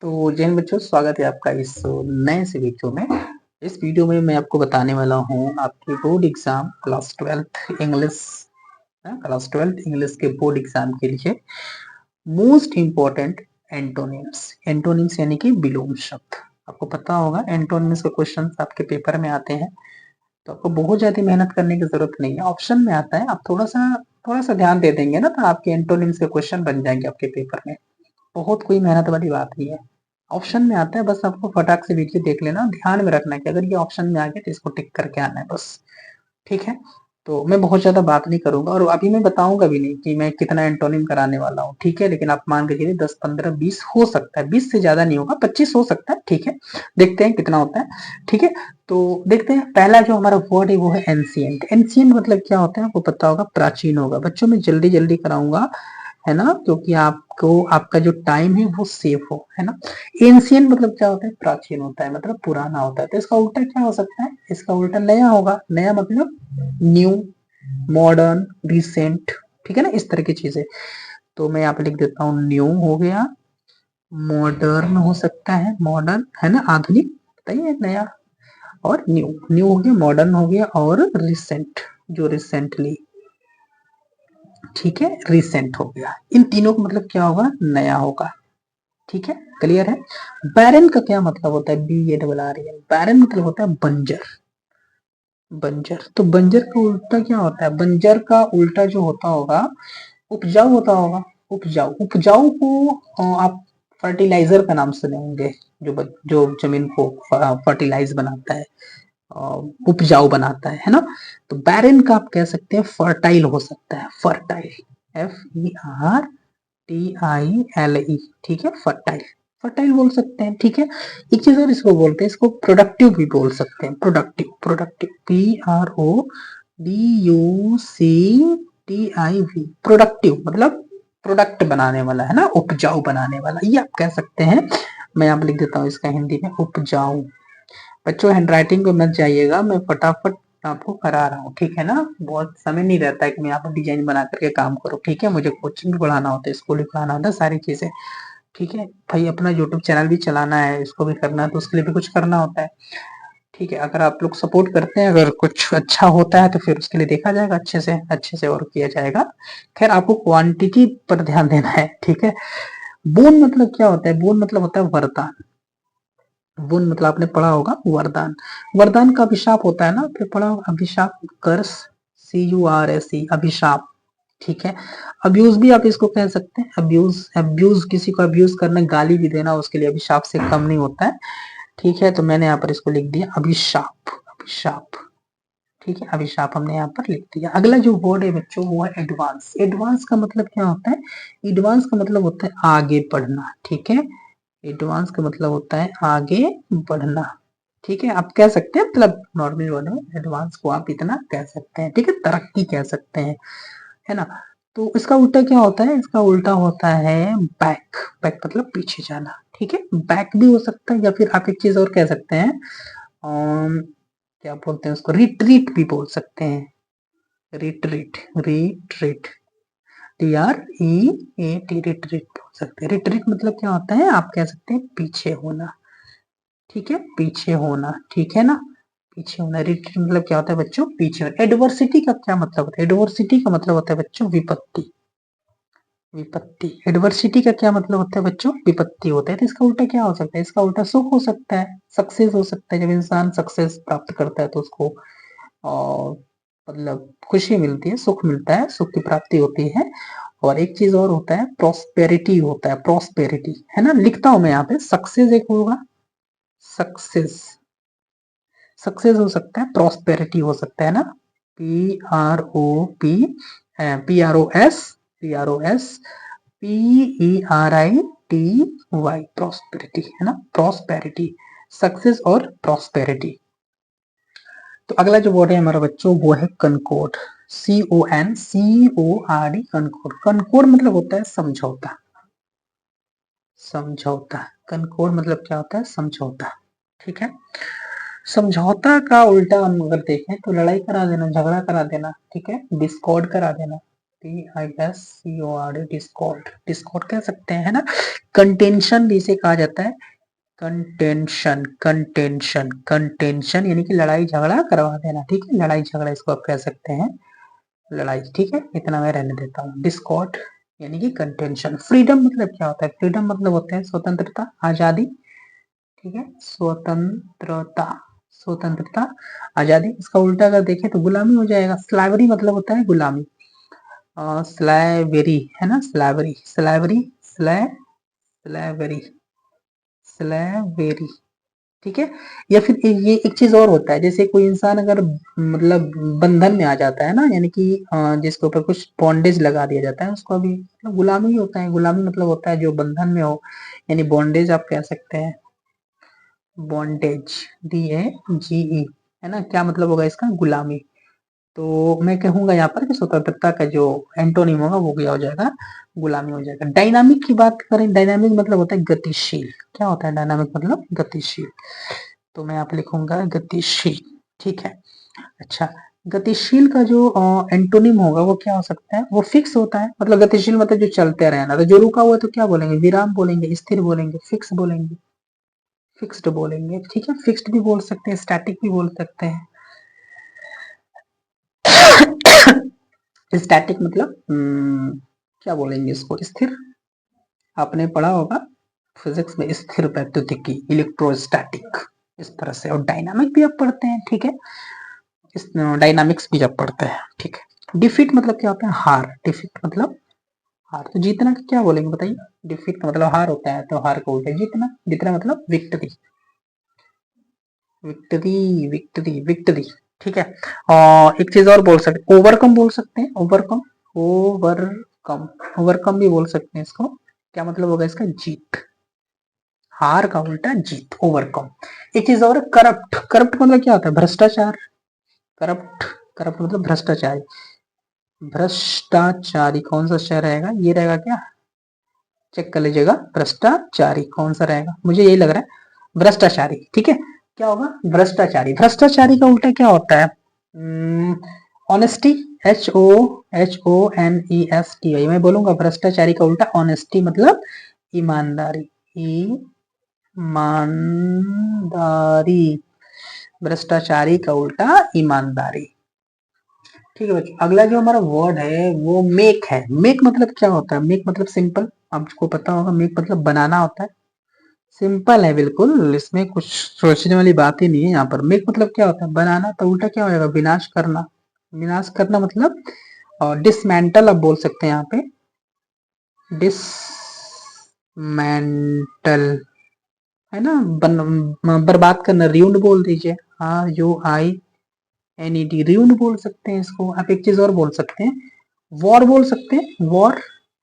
तो जय हिंद बच्चों, स्वागत है आपका इस नए से वीडियो में। इस वीडियो में मैं आपको बताने वाला हूँ आपके board exam class twelfth English के बोर्ड एग्जाम के लिए मोस्ट इम्पोर्टेंट एंटोनिम्स। एंटोनिम्स यानी कि विलोम शब्द। आपको पता होगा एंटोनिम्स के क्वेश्चन आपके पेपर में आते हैं, तो आपको बहुत ज्यादा मेहनत करने की जरूरत नहीं है। ऑप्शन में आता है, आप थोड़ा सा ध्यान दे देंगे ना, तो आपके एंटोनिम्स के क्वेश्चन बन जाएंगे आपके पेपर में। बहुत कोई मेहनत वाली बात नहीं है। ऑप्शन में आता है, बस आपको फटाक से वीडियो देख लेना, ध्यान में रखना है कि अगर ये ऑप्शन में आ गया तो इसको टिक करके आना है बस। ठीक है, तो मैं बहुत ज्यादा बात नहीं करूंगा और अभी मैं बताऊंगा भी नहीं कि मैं कितना एंटोनिम कराने वाला हूँ। ठीक है, लेकिन आप मान के चलिए 10 15 20 हो सकता है, 20 से ज्यादा नहीं होगा, 25 हो सकता है। ठीक है, देखते हैं कितना होता है। ठीक है, तो देखते हैं। पहला जो हमारा वर्ड है वो है एंशिएंट। एंशिएंट मतलब क्या होता है आपको पता होगा, प्राचीन होगा। बच्चों में जल्दी जल्दी कराऊंगा, है ना, क्योंकि आपको आपका जो टाइम है वो सेफ हो, है ना। एंशिएंट मतलब क्या होता है, प्राचीन होता है, मतलब पुराना होता है। तो इसका उल्टा क्या हो सकता है, इसका उल्टा नया होगा। नया मतलब न्यू, मॉडर्न, रिसेंट। ठीक है ना, इस तरह की चीजें। तो मैं यहाँ पे लिख देता हूँ, न्यू हो गया, मॉडर्न हो सकता है, मॉडर्न है ना, आधुनिक, बताइए नया। और न्यू, न्यू हो गया, मॉडर्न हो गया, और रिसेंट, जो रिसेंटली। ठीक है, रिसेंट हो गया। इन तीनों का मतलब क्या होगा, नया होगा। ठीक है, क्लियर है। बैरन का क्या मतलब होता है, B A double R N. Baron मतलब होता है बंजर। बंजर, तो बंजर का उल्टा क्या होता है, बंजर का उल्टा जो होता होगा, उपजाऊ होता होगा। उपजाऊ, उपजाऊ को आप फर्टिलाइजर का नाम सुने होंगे, जो जमीन को फर्टिलाइज बनाता है, उपजाऊ बनाता है ना। तो बैरन का आप कह सकते हैं फर्टाइल हो सकता है, फर्टाइल, FERTILE। ठीक है, फर्टाइल, फर्टाइल बोल सकते हैं। ठीक है, एक चीज और इसको बोलते हैं, इसको प्रोडक्टिव भी बोल सकते हैं। प्रोडक्टिव, प्रोडक्टिव, PRODUCTIV, प्रोडक्टिव मतलब प्रोडक्ट बनाने वाला, है ना, उपजाऊ बनाने वाला, ये आप कह सकते हैं। मैं यहाँ पे लिख देता हूँ इसका हिंदी में, उपजाऊ। बच्चों हैंडराइटिंग पे मत जाइएगा, मैं फटाफट आपको करा रहा हूँ। ठीक है ना, बहुत समय नहीं रहता है कि मैं यहाँ पर डिजाइन बना करके काम करूँ। ठीक है, मुझे कोचिंग भी पढ़ाना होता है, स्कूल भी पढ़ाना होता है, सारी चीजें। ठीक है भाई, अपना यूट्यूब चैनल भी चलाना है, इसको भी करना है, तो उसके लिए भी कुछ करना होता है। ठीक है, अगर आप लोग सपोर्ट करते हैं, अगर कुछ अच्छा होता है तो फिर उसके लिए देखा जाएगा, अच्छे से और किया जाएगा। खैर, आपको क्वांटिटी पर ध्यान देना है। ठीक है, बोन मतलब क्या होता है, बोन मतलब होता है वरदान। बोन मतलब आपने पढ़ा होगा वरदान। वरदान का अभिशाप होता है ना, आपने पढ़ा होगा, अभिशाप, कर्स, CURSE, अभिशाप। ठीक है, अब्यूज भी आप इसको कह सकते हैं। अब्यूज, अब्यूज किसी को अब्यूज करना, गाली भी देना, उसके लिए अभिशाप से कम नहीं होता है। ठीक है, तो मैंने यहाँ पर इसको लिख दिया अभिशाप, अभिशाप। ठीक है, अभिशाप हमने यहाँ पर लिख दिया। अगला जो वर्ड है बच्चों वो है एडवांस। एडवांस का मतलब क्या होता है, एडवांस का मतलब होता है आगे बढ़ना। ठीक है, एडवांस का मतलब होता है आगे बढ़ना। ठीक है, आप कह सकते हैं, मतलब नॉर्मल वर्ड में एडवांस को आप इतना कह सकते हैं। ठीक है, तरक्की कह सकते हैं, है ना। तो इसका उल्टा क्या होता है, इसका उल्टा होता है बैक। बैक मतलब पीछे जाना। ठीक है, बैक भी हो सकता है, या फिर आप एक चीज और कह सकते हैं, क्या बोलते हैं उसको, रिट्रीट भी बोल सकते हैं। रिट्रीट, रिट्रीट, TREAT, रिट्रीट बोल सकते हैं। रिट्रीट मतलब क्या होता है, आप कह सकते हैं पीछे होना। ठीक है, पीछे होना। ठीक है ना, पीछे होना। रिट्रीट मतलब क्या होता है बच्चों, पीछे होना। एडवर्सिटी का क्या मतलब होता है, एडवर्सिटी का मतलब होता है बच्चों विपत्ति। विपत्ति, एडवर्सिटी का क्या मतलब होता है बच्चों, विपत्ति होता है। तो इसका उल्टा क्या हो सकता है, इसका उल्टा सुख हो सकता है, सक्सेस हो सकता है। जब इंसान सक्सेस प्राप्त करता है तो उसको और मतलब खुशी मिलती है, सुख मिलता है, सुख की प्राप्ति होती है। और एक चीज और होता है, प्रोस्पेरिटी होता है, प्रोस्पेरिटी, है ना। लिखता हूं मैं यहाँ पे, सक्सेस एक होगा, सक्सेस, सक्सेस हो सकता है, प्रोस्पेरिटी हो सकता है ना, PROSPERITY, प्रोस्पेरिटी, है ना, प्रोस्पेरिटी, सक्सेस और प्रोस्पेरिटी। तो अगला जो वर्ड है हमारा बच्चों वो है कनकोर्ड। CONCORD, कनकोर्ड। कनकोर्ड मतलब होता है समझौता। समझौता, कनकोर्ड मतलब क्या होता है, समझौता। ठीक है, समझौता का उल्टा हम अगर देखें तो लड़ाई करा देना, झगड़ा करा देना। ठीक है, डिस्कॉर्ड करा देना। DISCORD, डिस्कॉर्ड, डिस्कॉर्ड कह सकते हैं, है ना। कंटेंशन भी इसे कहा जाता है, कंटेंशन, कंटेंशन, कंटेंशन यानी कि लड़ाई झगड़ा करवा देना, ठीक है, लड़ाई झगड़ा इसको आप कह सकते हैं, लड़ाई, ठीक है, इतना मैं रहने देता हूँ। डिस्कॉर्ड यानी कि कंटेंशन। फ्रीडम मतलब क्या होता है? फ्रीडम मतलब होता है स्वतंत्रता, आजादी, ठीक है, स्वतंत्रता, स्वतंत्रता, आजादी। इसका उल्टा अगर देखें तो गुलामी हो जाएगा। स्लावरी मतलब होता है गुलामी, स्लैवेरी, है ना, स्लैवरी, स्लैवरी, स्लैवरी, स्लैवेरी, ठीक है। या फिर ये एक चीज और होता है, जैसे कोई इंसान अगर मतलब बंधन में आ जाता है ना, यानी कि जिसके ऊपर कुछ बॉन्डेज लगा दिया जाता है, उसको भी मतलब गुलामी ही होता है। गुलामी मतलब होता है जो बंधन में हो, यानी बॉन्डेज आप कह सकते हैं, बॉन्डेज, DAGE, है ना। क्या मतलब होगा इसका? गुलामी। तो मैं कहूंगा यहाँ पर कि स्वतंत्रता का जो एंटोनिम होगा वो क्या हो जाएगा? गुलामी हो जाएगा। डायनामिक की बात करें, डायनामिक मतलब होता है गतिशील। क्या होता है डायनामिक मतलब? गतिशील। तो मैं यहाँ पे लिखूंगा गतिशील, ठीक है। अच्छा, गतिशील का जो एंटोनिम होगा वो क्या हो सकता है? वो फिक्स होता है, मतलब गतिशील मतलब जो चलते रहना। तो जो रुका हुआ है तो क्या बोलेंगे? विराम बोलेंगे, स्थिर बोलेंगे, फिक्स बोलेंगे, फिक्स्ड बोलेंगे, ठीक है। फिक्स्ड भी बोल सकते हैं, स्टैटिक भी बोल सकते हैं। स्टैटिक मतलब क्या बोलेंगे इसको? स्थिर। आपने पढ़ा होगा फिजिक्स में स्थिर वैद्युतिकी, इलेक्ट्रोस्टैटिक, इस तरह से। और डायनामिक भी आप पढ़ते हैं, ठीक है, इस डायनामिक्स भी आप पढ़ते हैं, ठीक है। डिफीट मतलब क्या होता है? हार। डिफीट मतलब हार। तो जीतना का क्या बोलेंगे बताइए? डिफीट का मतलब हार होता है, तो हार को उल्टा जीतना। जीतना मतलब विक्ट्री, विक्ट्री, विक्ट्री, विक्ट्री, ठीक है। और एक चीज और बोल सकते, ओवरकम बोल सकते हैं, ओवरकम, ओवरकम, ओवरकम भी बोल सकते हैं इसको। क्या मतलब होगा इसका? जीत। हार का उल्टा जीत, ओवरकम। एक चीज और, करप्ट। करप्ट मतलब क्या होता है? भ्रष्टाचार। करप्ट, करप्ट मतलब भ्रष्टाचारी, भ्रष्टाचारी। कौन सा शहर रहेगा? ये रहेगा क्या? चेक कर लीजिएगा, भ्रष्टाचारी कौन सा रहेगा? मुझे यही लग रहा है भ्रष्टाचारी, ठीक है। क्या होगा? भ्रष्टाचारी। भ्रष्टाचारी का उल्टा क्या होता है? Honesty, HONESTI। मैं बोलूंगा भ्रष्टाचारी का उल्टा ऑनेस्टी मतलब ईमानदारी, ईमानदारी। भ्रष्टाचारी का उल्टा ईमानदारी, ठीक है बच्चों। अगला जो हमारा वर्ड है वो मेक है। मेक मतलब क्या होता है? मेक मतलब सिंपल, आपको पता होगा मेक मतलब बनाना होता है। सिंपल है बिल्कुल, इसमें कुछ सोचने वाली बात ही नहीं है यहाँ पर। मेक मतलब क्या होता है? बनाना। तो उल्टा क्या हो जाएगा? विनाश करना। विनाश करना मतलब डिसमेंटल आप बोल सकते हैं यहाँ पे, डिसमेंटल, है ना। बर्बाद करना, रिउंड बोल दीजिए, RUINED, रिउंड बोल सकते हैं इसको आप। एक चीज और बोल सकते हैं, वॉर बोल सकते हैं, वॉर,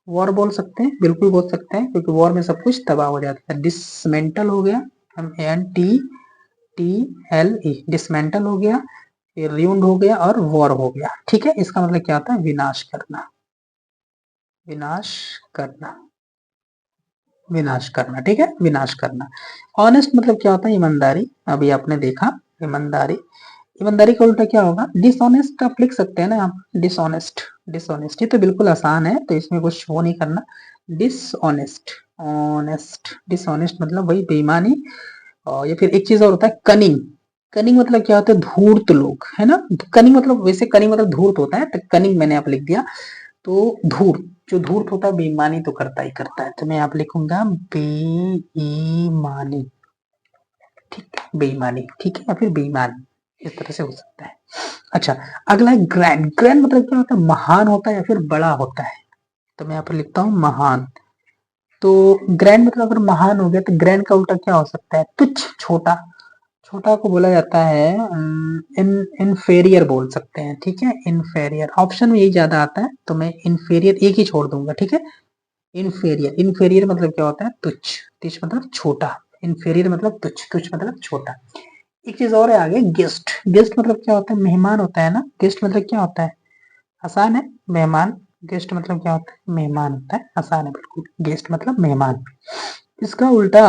वॉर बोल सकते हैं, बिल्कुल बोल सकते हैं, क्योंकि वॉर में सब कुछ तबाह हो जाता है। डिसमेंटल हो गया, MANTTLE, डिसमेंटल हो गया, फिर रिउंड हो गया और वॉर हो गया, ठीक है। इसका मतलब क्या होता है? विनाश करना, विनाश करना, विनाश करना, ठीक है, विनाश करना। ऑनेस्ट मतलब क्या होता है? ईमानदारी। अभी आपने देखा ईमानदारी। ईमानदारी का उल्टा क्या होगा? डिसऑनेस्ट आप लिख सकते हैं ना आप, डिसऑनेस्ट। डिसऑनेस्ट ये तो बिल्कुल आसान है, तो इसमें कुछ वो नहीं करना। डिसऑनेस्ट, ऑनेस्ट, डिसऑनेस्ट मतलब वही बेईमानी। और या फिर एक चीज और होता है कनिंग। कनिंग मतलब क्या होता है? धूर्त लोग, है ना। कनिंग मतलब, वैसे कनिंग मतलब धूर्त होता है, तो कनिंग मैंने आप लिख दिया। तो धूर्त, जो धूर्त होता है बेईमानी तो करता ही करता है, तो मैं आप लिखूंगा बेईमानी, ठीक है, बेईमानी, ठीक है, या फिर बेईमान, इस तरह से हो सकता है। अच्छा, अगला है ग्रैंड। ग्रैंड मतलब क्या होता है? महान होता है या फिर बड़ा होता है, तो मैं यहाँ पर लिखता हूँ महान। तो ग्रैंड मतलब अगर महान हो गया तो ग्रैंड का उल्टा क्या हो सकता है? तुच्छ, छोटा। छोटा को बोला जाता है इनफेरियर बोल सकते हैं, ठीक है, इनफेरियर। ऑप्शन में यही ज्यादा आता है, तो मैं इनफेरियर एक ही छोड़ दूंगा, ठीक है। इनफेरियर, इनफेरियर मतलब क्या होता है? तुच्छ, तुच्छ मतलब छोटा, इनफेरियर मतलब तुच्छ, तुच्छ मतलब छोटा। एक चीज और है आगे, गेस्ट। गेस्ट मतलब क्या होता है? मेहमान होता है ना। गेस्ट मतलब क्या होता है? आसान है, मेहमान। गेस्ट मतलब क्या होता है? मेहमान होता है, आसान है बिल्कुल। गेस्ट मतलब मेहमान। इसका उल्टा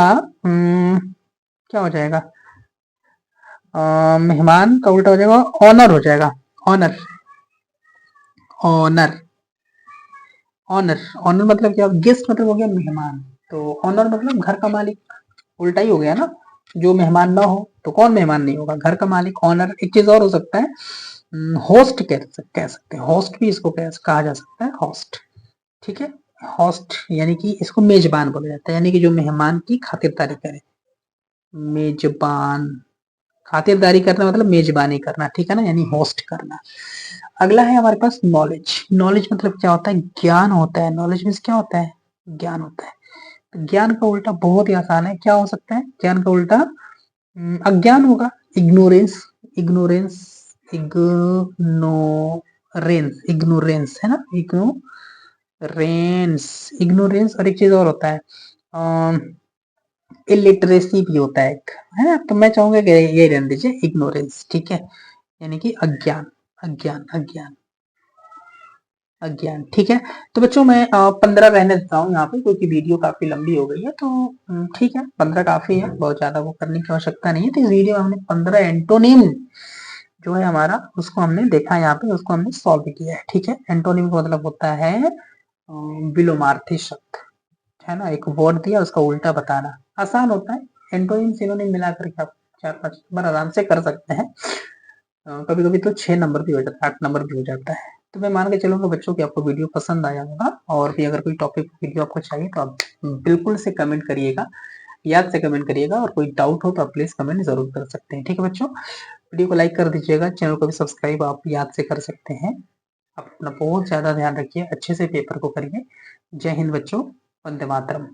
क्या हो जाएगा? मेहमान का उल्टा हो जाएगा ऑनर, हो जाएगा ऑनर, ऑनर, ऑनर, ऑनर मतलब क्या, गेस्ट मतलब हो गया मेहमान, तो ऑनर मतलब घर का मालिक, उल्टा ही हो गया ना। जो मेहमान ना हो तो कौन मेहमान नहीं होगा, घर का मालिक ऑनर। एक चीज और हो सकता है, होस्ट कह सकते हैं, होस्ट भी इसको कहा जा सकता है, होस्ट। ठीक है, होस्ट यानी कि इसको मेजबान बोला जाता है, यानी कि जो मेहमान की खातिरदारी करे, मेजबान। खातिरदारी करना मतलब मेजबानी करना, ठीक है ना, यानी होस्ट करना। अगला है हमारे पास नॉलेज। नॉलेज मतलब क्या होता है, ज्ञान होता है। नॉलेज मीन्स क्या होता है, ज्ञान होता है। तो ज्ञान का उल्टा बहुत ही आसान है, क्या हो सकता है ज्ञान का उल्टा, अज्ञान होगा, इग्नोरेंस। इग्नोरेंस, इग्नोरेंस, इग्नोरेंस है ना, इग्नोरेंस, इग्नोरेंस। और एक चीज और होता है, इलिटरेसी भी होता है एक, है ना। तो मैं चाहूंगा कि ये रहने दीजिए, इग्नोरेंस, ठीक है, यानी कि अज्ञान, अज्ञान, अज्ञान, अज्ञान। ठीक है, तो बच्चों मैं 15 रहने देता हूँ यहाँ पे, क्योंकि वीडियो काफी लंबी हो गई है। तो ठीक है, 15 काफी है, बहुत ज्यादा वो करने की आवश्यकता नहीं है। तो इस वीडियो में हमने 15 एंटोनिम जो है हमारा, उसको हमने देखा यहाँ पे, उसको हमने सॉल्व किया है। ठीक है, एंटोनिम का मतलब होता है विलोमार्थी शब्द, है ना। एक वर्ड दिया, उसका उल्टा बताना आसान होता है। एंटोनिम सिनोनिम मिलाकर के आप 4-5 बार आराम से कर सकते हैं। कभी कभी तो 6 नंबर भी हो जाता है, 8 नंबर भी हो जाता है। तो मैं मान के चलूंगा बच्चों की आपको वीडियो पसंद आया होगा, और भी अगर कोई टॉपिक वीडियो आपको चाहिए तो आप बिल्कुल से कमेंट करिएगा, याद से कमेंट करिएगा, और कोई डाउट हो तो आप प्लीज कमेंट जरूर कर सकते हैं। ठीक है बच्चों, वीडियो को लाइक कर दीजिएगा, चैनल को भी सब्सक्राइब आप याद से कर सकते हैं। आप अपना बहुत ज्यादा ध्यान रखिए, अच्छे से पेपर को करिए। जय हिंद बच्चों, वंदे मातरम।